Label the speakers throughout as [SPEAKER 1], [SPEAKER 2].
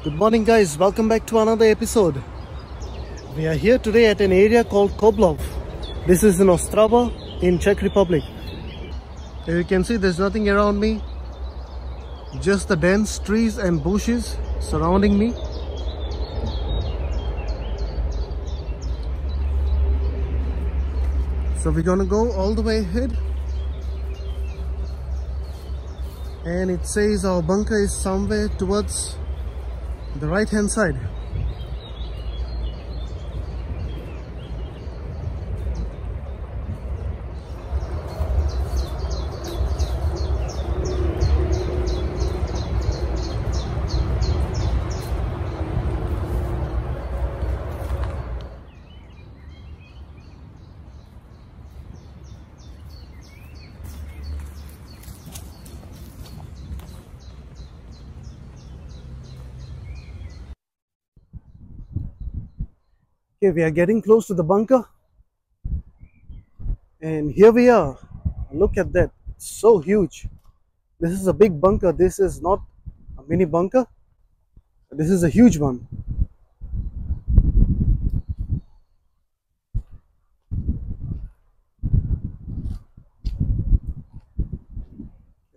[SPEAKER 1] Good morning guys, welcome back to another episode. We are here today at an area called Koblov. This is in Ostrava in Czech Republic. As you can see, there's nothing around me, just the dense trees and bushes surrounding me. So we're gonna go all the way ahead, and it says our bunker is somewhere towards the right hand side. Okay, we are getting close to the bunker, and here we are. Look at that, it's so huge. This is a big bunker. This is not a mini bunker, this is a huge one.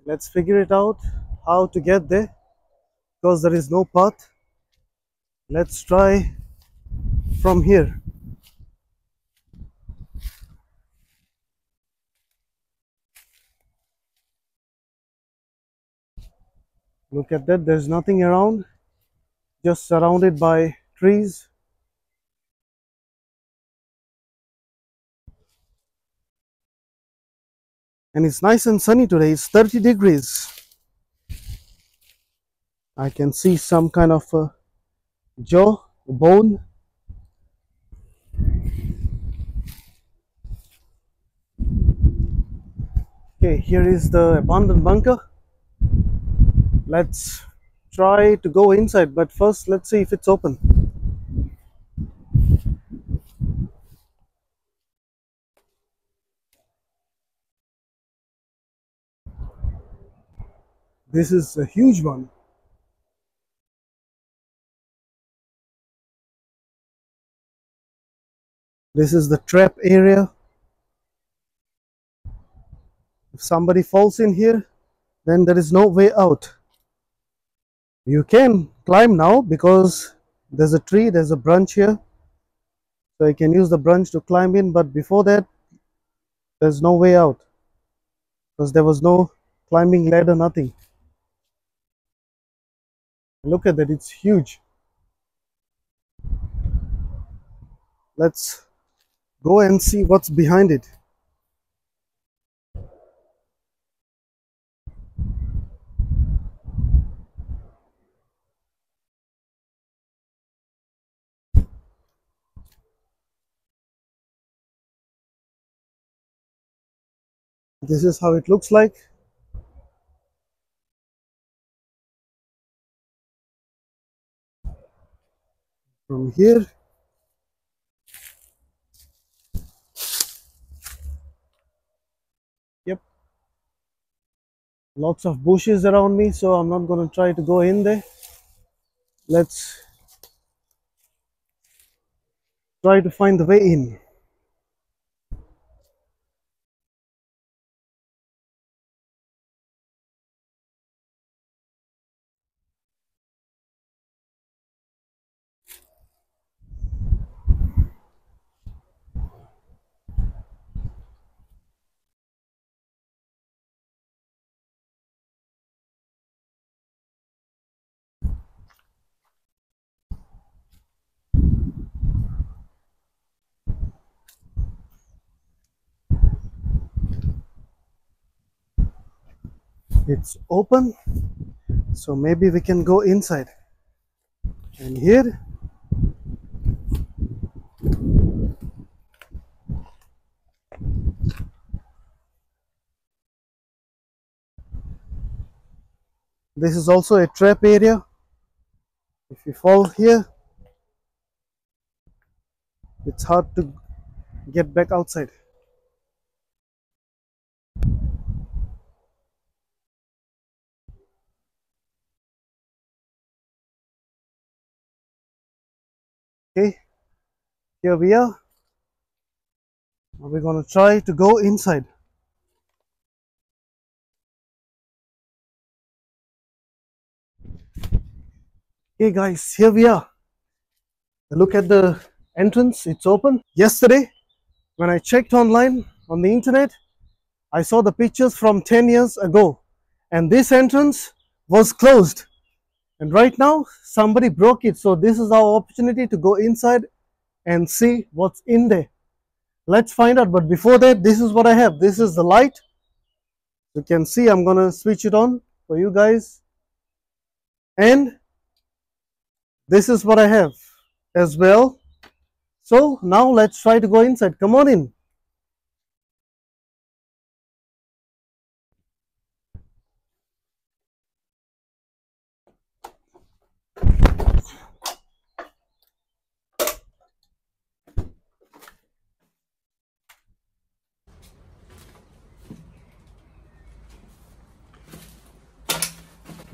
[SPEAKER 1] Let's figure it out how to get there, because there is no path. Let's try from here. Look at that, there's nothing around, just surrounded by trees. And it's nice and sunny today. It's 30 degrees. I can see some kind of a jaw, a bone. Okay, here is the abandoned bunker. Let's try to go inside, but first let's see if it's open. This is a huge one. This is the trap area. If somebody falls in here, then there is no way out. You can climb now because there's a tree, there's a branch here. So you can use the branch to climb in, but before that, there's no way out because there was no climbing ladder, nothing. Look at that, it's huge. Let's go and see what's behind it. This is how it looks like. From here, yep, lots of bushes around me, so I'm not going to try to go in there. Let's try to find the way in. It's open, so maybe we can go inside. And here, this is also a trap area. If you fall here, it's hard to get back outside. Okay, here we are. Now we're gonna try to go inside. Okay guys, here we are. Look at the entrance, it's open. Yesterday, when I checked online on the internet, I saw the pictures from 10 years ago, and this entrance was closed. And right now, somebody broke it. So this is our opportunity to go inside and see what's in there. Let's find out. But before that, this is what I have. This is the light. You can see I'm gonna switch it on for you guys. And this is what I have as well. So now let's try to go inside. Come on in.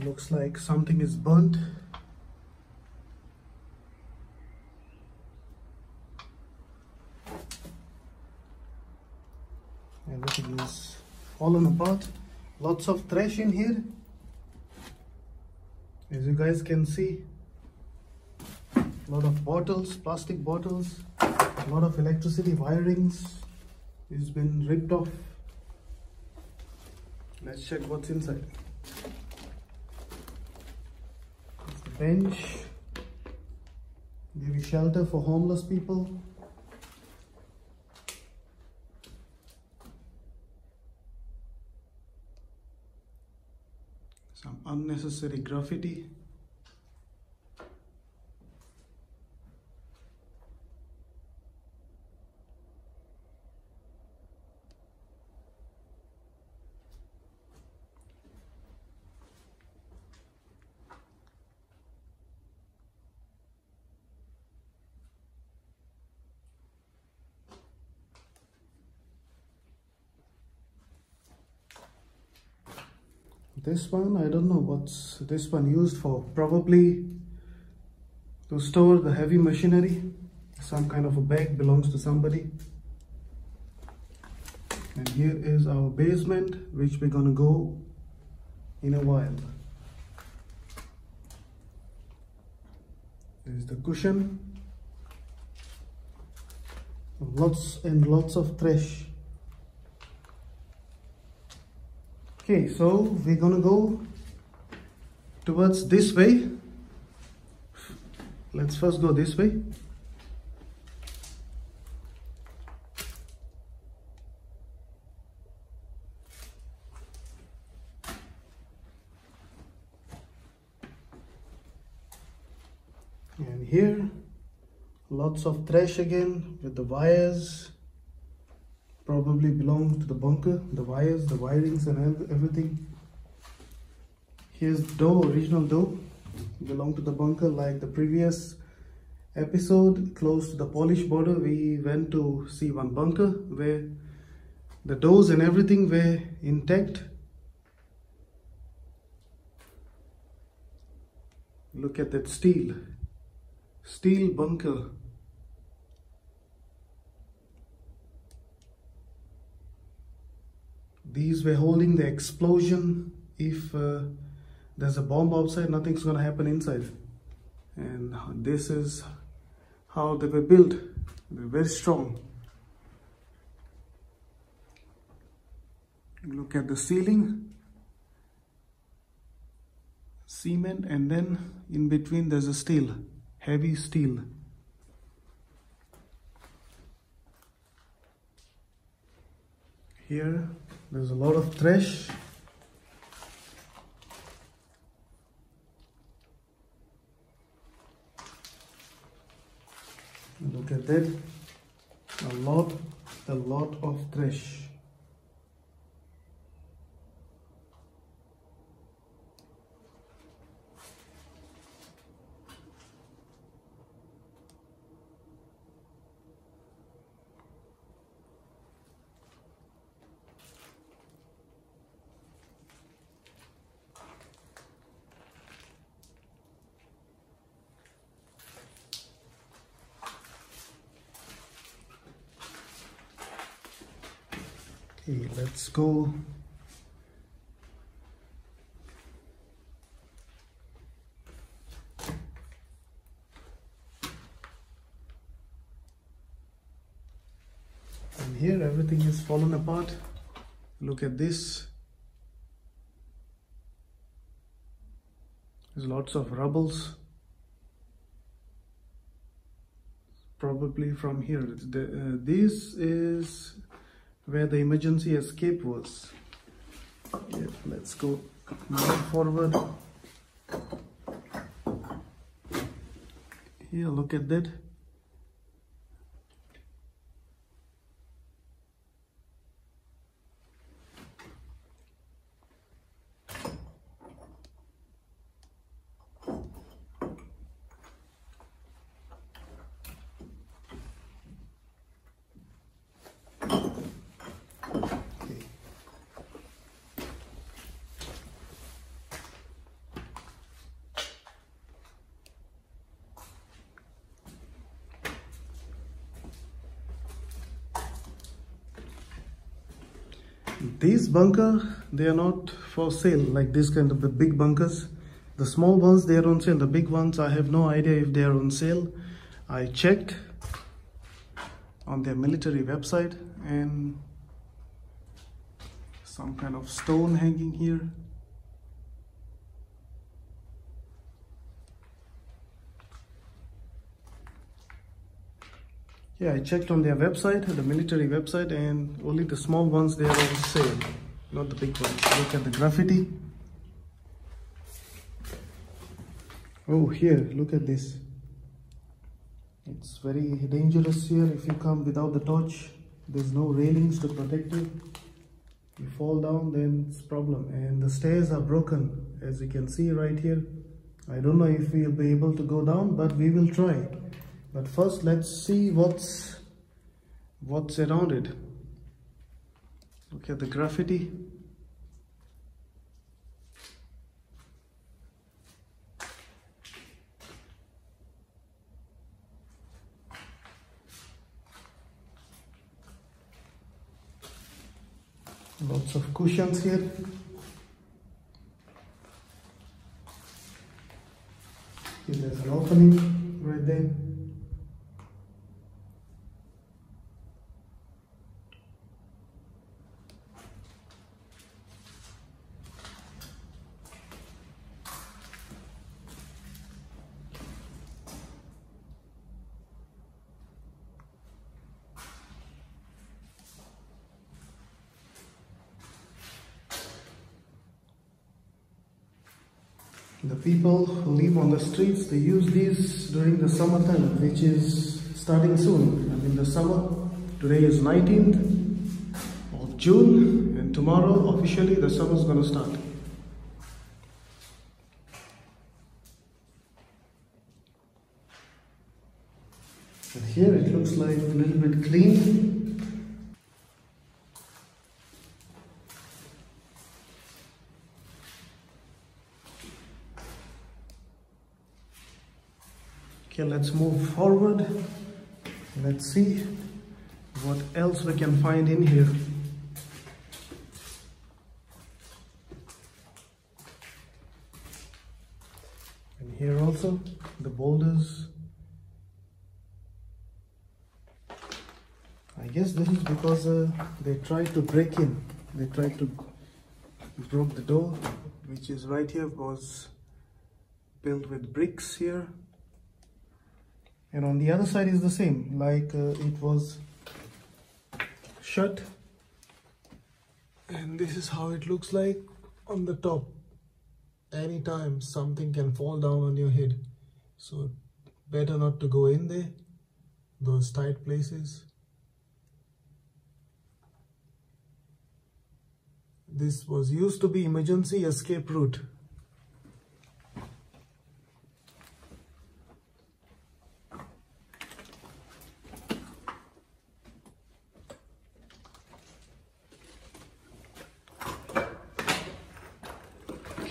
[SPEAKER 1] Looks like something is burnt. Everything is fallen apart. Lots of trash in here. As you guys can see, a lot of bottles, plastic bottles, a lot of electricity wirings has been ripped off. Let's check what's inside. It's the bench, maybe shelter for homeless people. Some unnecessary graffiti. This one, I don't know what's this one used for. Probably to store the heavy machinery. Some kind of a bag belongs to somebody. And here is our basement, which we're gonna go in a while. There's the cushion. Lots and lots of trash. Okay, so we're gonna go towards this way. Let's first go this way. And here, lots of trash again with the wires. Probably belong to the bunker, the wires, the wirings and everything. Here's the door, original door, belong to the bunker. Like the previous episode, close to the Polish border, we went to see one bunker where the doors and everything were intact. Look at that steel bunker. These were holding the explosion. If there's a bomb outside, nothing's gonna happen inside. And this is how they were built. They're very strong. Look at the ceiling. Cement, and then in between there's a steel, heavy steel. Here there's a lot of trash. Look at that, a lot of trash. Okay, let's go. And here everything is fallen apart. Look at this. There's lots of rubbles. Probably from here. This is where the emergency escape was. Yeah, let's go more forward. Here, look at that. These bunkers, they are not for sale, like this kind of the big bunkers. The small ones, they are on sale. The big ones, I have no idea if they are on sale. I checked on their military website, and some kind of stone hanging here. Yeah, I checked on their website, the military website, and only the small ones, they are on sale, not the big ones. Look at the graffiti. Oh, here, look at this. It's very dangerous here if you come without the torch. There's no railings to protect you. You fall down, then it's a problem. And the stairs are broken, as you can see right here. I don't know if we'll be able to go down, but we will try. But first, let's see what's around it. Look at the graffiti. Lots of cushions here. Here there's an opening right there. The people who live on the streets, they use these during the summertime, which is starting soon. I mean, the summer, today is 19th of June, and tomorrow officially the summer is going to start. But here it looks like a little bit clean. Okay, let's move forward. Let's see what else we can find in here. And here also, the boulders. I guess this is because they tried to break in. They tried to broke the door, which is right here, was built with bricks here. And on the other side is the same, like it was shut. And this is how it looks like on the top. Anytime something can fall down on your head. So better not to go in there, those tight places. This was used to be emergency escape route.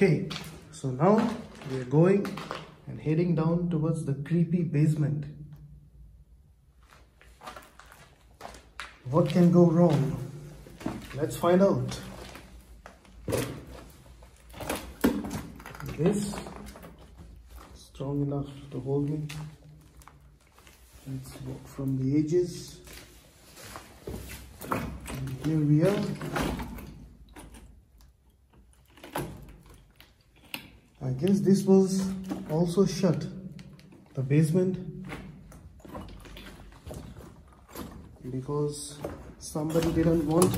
[SPEAKER 1] Okay, so now we are going and heading down towards the creepy basement. What can go wrong? Let's find out. This strong enough to hold me. Let's walk from the edges. And here we are. I guess this was also shut, the basement, because somebody didn't want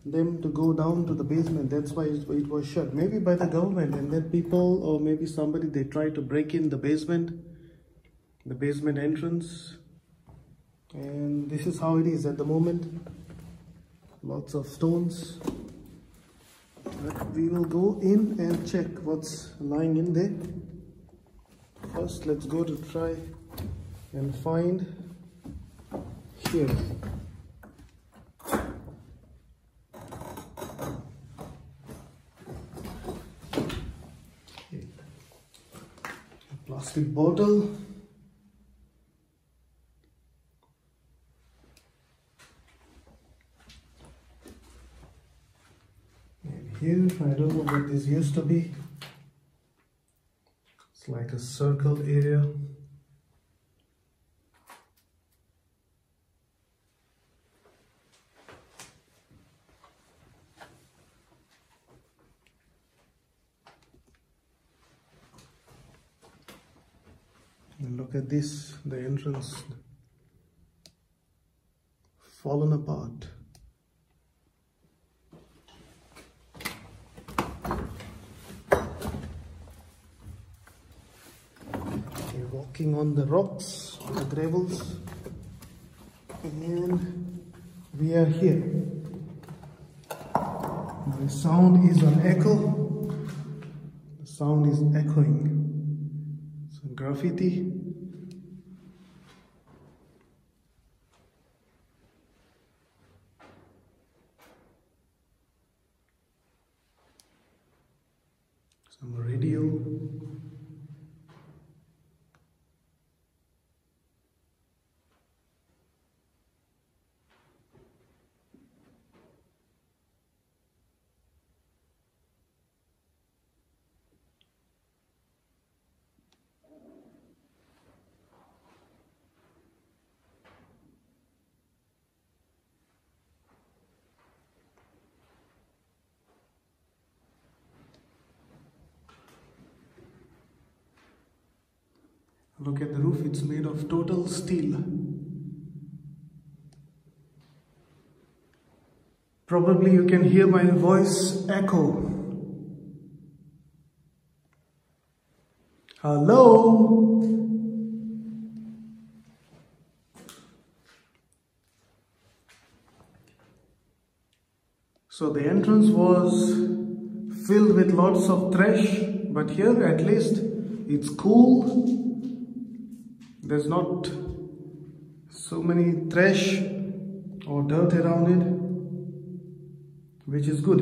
[SPEAKER 1] them to go down to the basement. That's why it was shut, maybe by the government, and then people, or maybe somebody, they tried to break in the basement entrance. And this is how it is at the moment. Lots of stones. But we will go in and check what's lying in there. First, let's go to try and find here. Okay. A plastic bottle. Here, I don't know what this used to be. It's like a circle area. And look at this, the entrance fallen apart. Walking on the rocks, on the gravels, and we are here. The sound is an echo. The sound is echoing. Some graffiti. Some radio. Look at the roof, it's made of total steel. Probably you can hear my voice echo. Hello? So the entrance was filled with lots of trash, but here at least it's cool. There's not so many trash or dirt around it, which is good.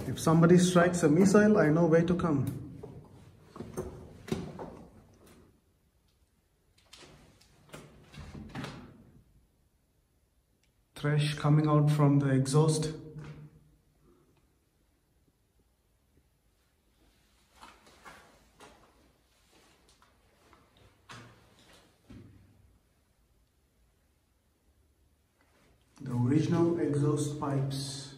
[SPEAKER 1] If somebody strikes a missile, I know where to come. Trash coming out from the exhaust. The original exhaust pipes.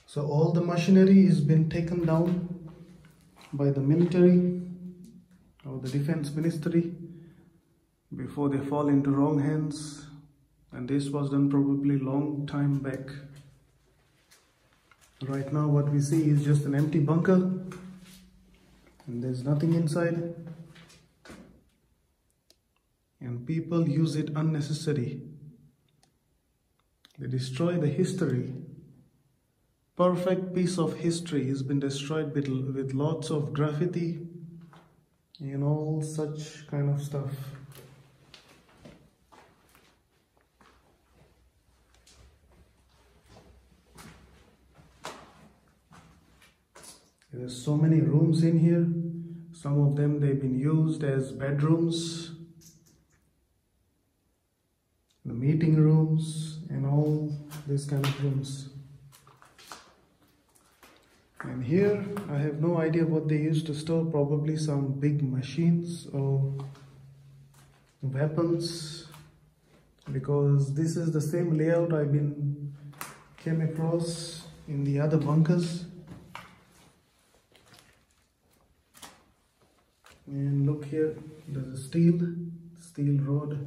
[SPEAKER 1] So all the machinery has been taken down by the military or the defense ministry before they fall into wrong hands and this was done probably long time back. Right now what we see is just an empty bunker, and there's nothing inside, and people use it unnecessary. They destroy the history. Perfect piece of history has been destroyed with lots of graffiti and all such kind of stuff. There's so many rooms in here. Some of them they've been used as bedrooms, the meeting rooms, and all these kind of rooms. And here I have no idea what they used to store, probably some big machines or weapons, because this is the same layout came across in the other bunkers. And look here, there's a steel rod.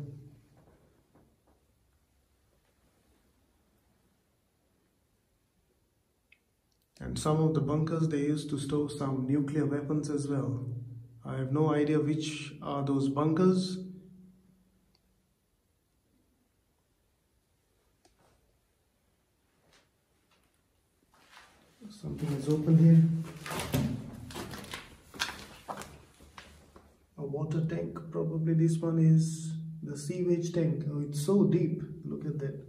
[SPEAKER 1] And some of the bunkers, they used to store some nuclear weapons as well. I have no idea which are those bunkers. Something is open here. A water tank, probably this one is the sewage tank. Oh, it's so deep, look at that.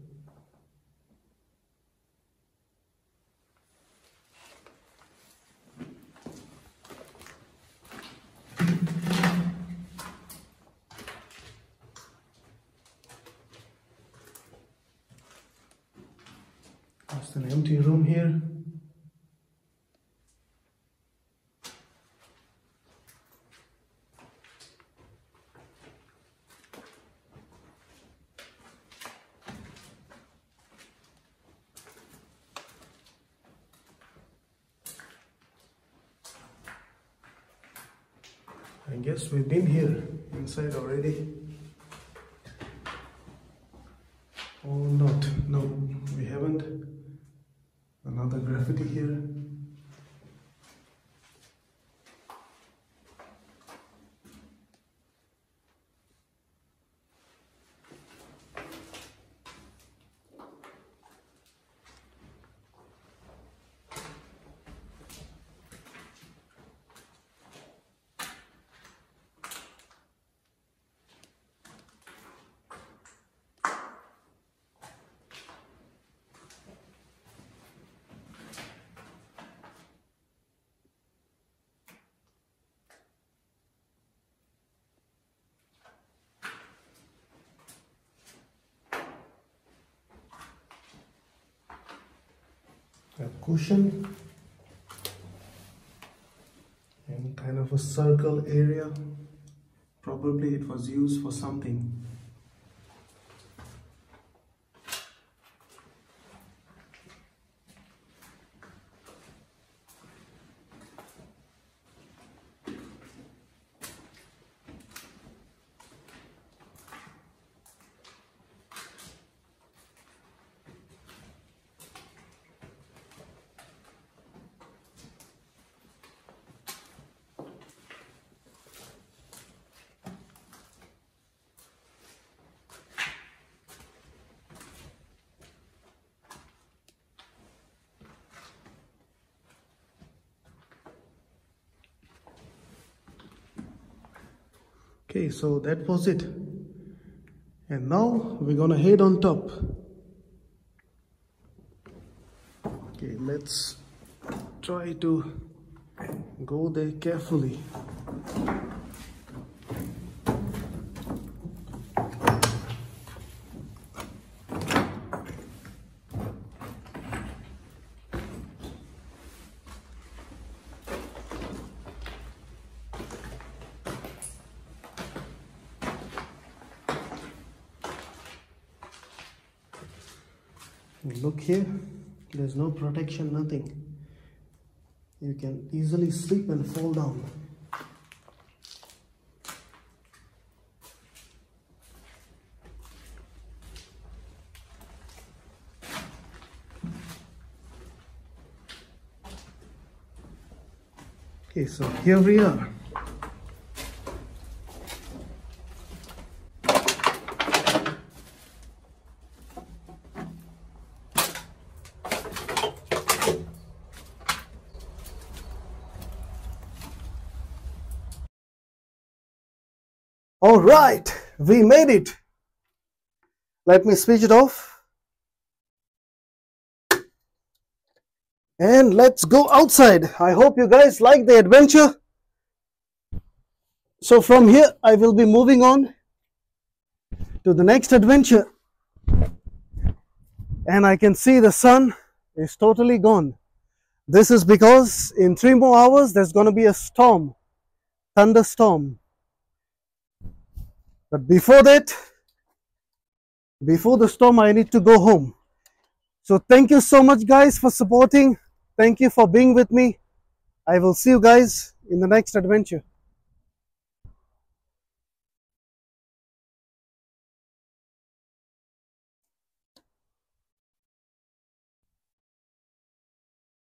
[SPEAKER 1] Just an empty room here. I guess we've been here inside already. Or not. No, we haven't. Another graffiti here. A cushion and kind of a circle area. Probably it was used for something. Okay, so that was it. And now we're gonna head on top. Okay, let's try to go there carefully. Look here, there's no protection, nothing. You can easily slip and fall down. Okay, so here we are. All right, we made it. Let me switch it off. And let's go outside. I hope you guys like the adventure. So from here, I will be moving on to the next adventure. And I can see the sun is totally gone. This is because in 3 more hours, there's going to be a storm, thunderstorm. But before that, before the storm, I need to go home. So thank you so much, guys, for supporting. Thank you for being with me. I will see you guys in the next adventure.